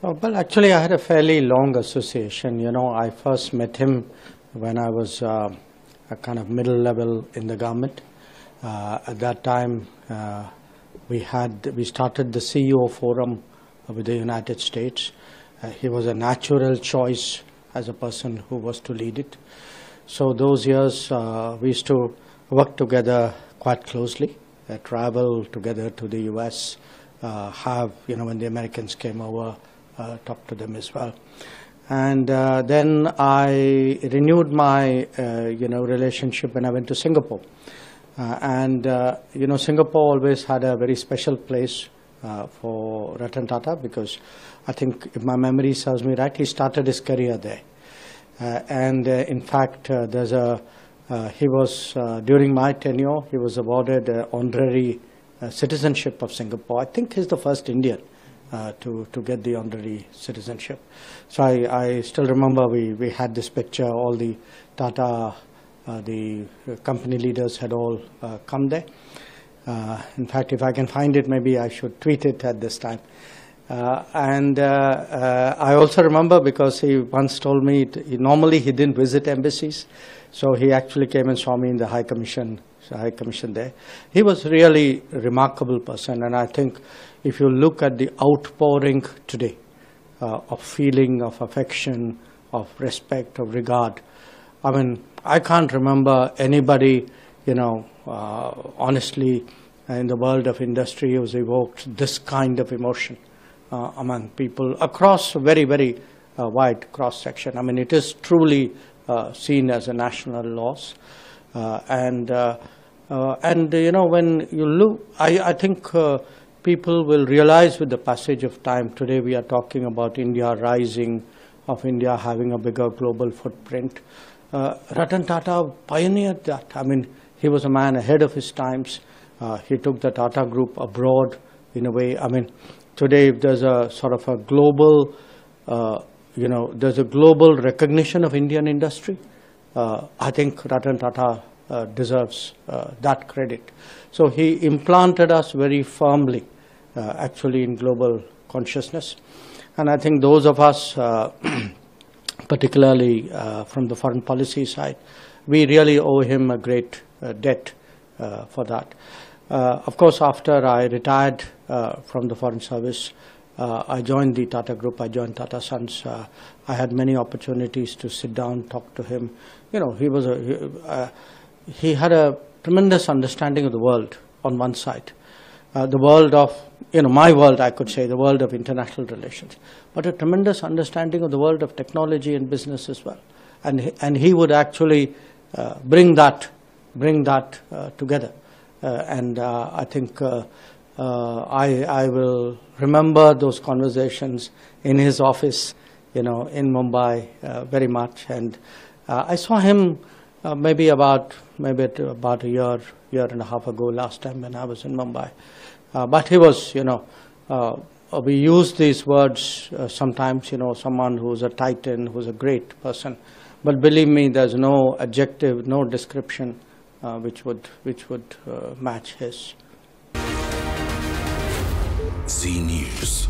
Well, actually, I had a fairly long association. I first met him when I was a kind of middle level in the government. At that time, we started the CEO forum with the United States. He was a natural choice as a person who was to lead it. So those years, we used to work together quite closely, travel together to the US, when the Americans came over, talk to them as well. And then I renewed my, relationship when I went to Singapore. Singapore always had a very special place for Ratan Tata, because I think, if my memory serves me right, he started his career there. In fact, he was, during my tenure, he was awarded honorary citizenship of Singapore. I think he's the first Indian to get the honorary citizenship. So I still remember we had this picture, all the Tata, the company leaders had all come there. In fact, if I can find it, maybe I should tweet it at this time. I also remember, because he once told me, normally he didn't visit embassies, so he actually came and saw me in the High Commission there. He was really a remarkable person, and I think if you look at the outpouring today of feeling, of affection, of respect, of regard, I mean, I can't remember anybody, honestly, in the world of industry who's evoked this kind of emotion among people across a very, very wide cross-section. I mean, it is truly seen as a national loss. When you look, I think people will realize with the passage of time. Today we are talking about India rising, of India having a bigger global footprint. Ratan Tata pioneered that. I mean, he was a man ahead of his times. He took the Tata Group abroad in a way. I mean, today there's a sort of a global, there's a global recognition of Indian industry. I think Ratan Tata deserves that credit. So he implanted us very firmly, actually, in global consciousness. And I think those of us, particularly from the foreign policy side, we really owe him a great debt for that. Of course, after I retired from the Foreign Service, I joined the Tata Group. I joined Tata Sons. I had many opportunities to sit down, talk to him. He had a tremendous understanding of the world on one side. The world of, my world, I could say, the world of international relations, but a tremendous understanding of the world of technology and business as well. And he would actually bring that together. I think I will remember those conversations in his office, in Mumbai very much. And I saw him maybe about a year and a half ago, last time when I was in Mumbai. But he was, we use these words sometimes, someone who's a titan, who's a great person. But believe me, there's no adjective, no description which would match his. Z News.